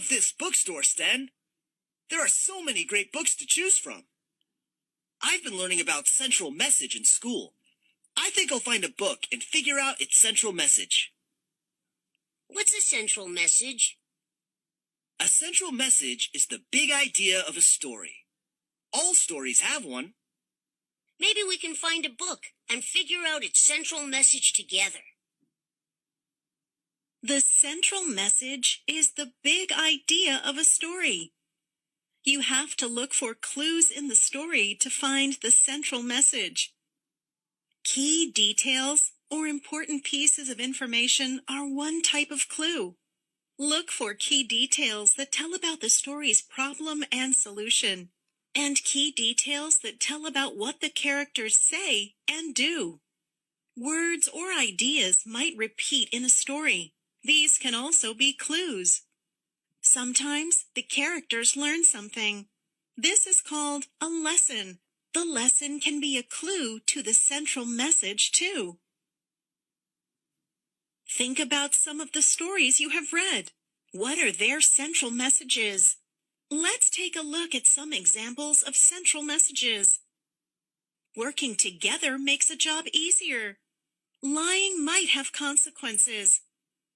love this bookstore, Sten. There are so many great books to choose from. I've been learning about central message in school. I think I'll find a book and figure out its central message. What's a central message? A central message is the big idea of a story. All stories have one. Maybe we can find a book and figure out its central message together. The central message is the big idea of a story. You have to look for clues in the story to find the central message. Key details or important pieces of information are one type of clue. Look for key details that tell about the story's problem and solution, and key details that tell about what the characters say and do. Words or ideas might repeat in a story. These can also be clues. Sometimes the characters learn something. This is called a lesson. The lesson can be a clue to the central message, too. Think about some of the stories you have read. What are their central messages? Let's take a look at some examples of central messages. Working together makes a job easier. Lying might have consequences.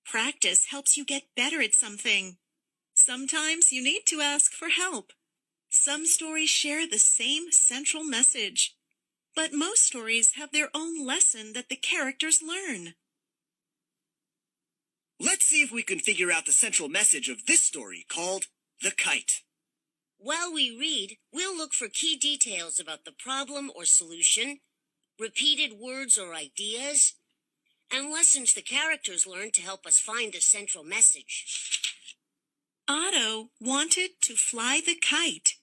Practice helps you get better at something. Sometimes you need to ask for help. Some stories share the same central message, but most stories have their own lesson that the characters learn. Let's see if we can figure out the central message of this story called The Kite. While we read, we'll look for key details about the problem or solution, repeated words or ideas, and lessons the characters learn to help us find the central message. Otto wanted to fly the kite,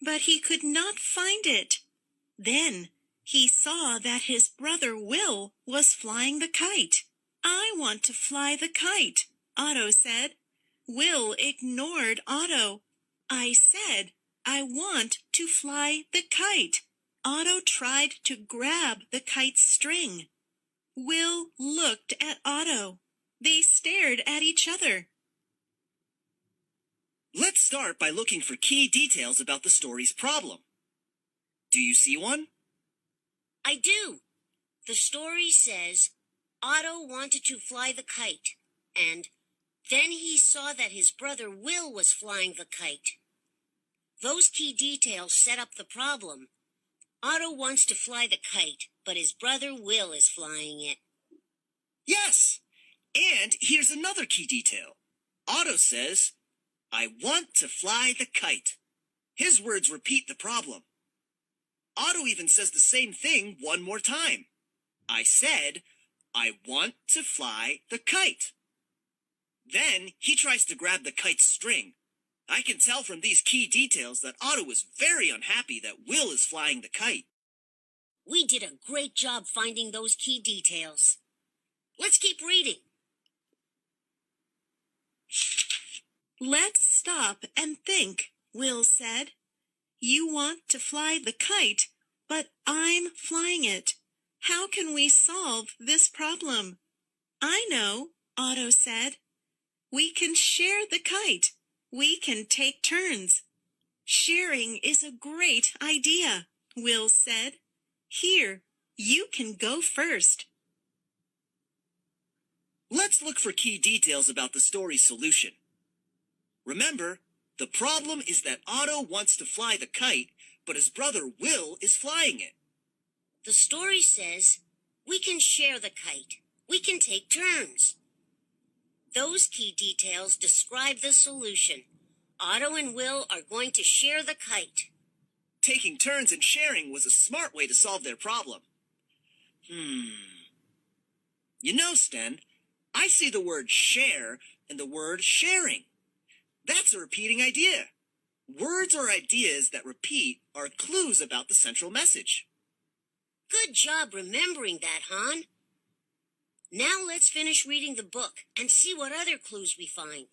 but he could not find it. Then he saw that his brother Will was flying the kite. I want to fly the kite, Otto said. Will ignored Otto. I said, I want to fly the kite. Otto tried to grab the kite's string. Will looked at Otto. They stared at each other. Let's start by looking for key details about the story's problem. Do you see one? I do. The story says, Otto wanted to fly the kite, and then he saw that his brother Will was flying the kite. Those key details set up the problem. Otto wants to fly the kite, but his brother Will is flying it. Yes! And here's another key detail. Otto says, I want to fly the kite. His words repeat the problem. Otto even says the same thing one more time. I said, I want to fly the kite. Then he tries to grab the kite's string. I can tell from these key details that Otto is very unhappy that Will is flying the kite. We did a great job finding those key details. Let's keep reading. Let's stop and think, Will said. You want to fly the kite, but I'm flying it. How can we solve this problem? I know, Otto said. We can share the kite. We can take turns. Sharing is a great idea, Will said. Here, you can go first. Let's look for key details about the story's solution. Remember, the problem is that Otto wants to fly the kite, but his brother Will is flying it. The story says, we can share the kite. We can take turns. Those key details describe the solution. Otto and Will are going to share the kite. Taking turns and sharing was a smart way to solve their problem. You know, Sten, I see the word share and the word sharing. That's a repeating idea. Words or ideas that repeat are clues about the central message. Good job remembering that, Han. Now let's finish reading the book and see what other clues we find.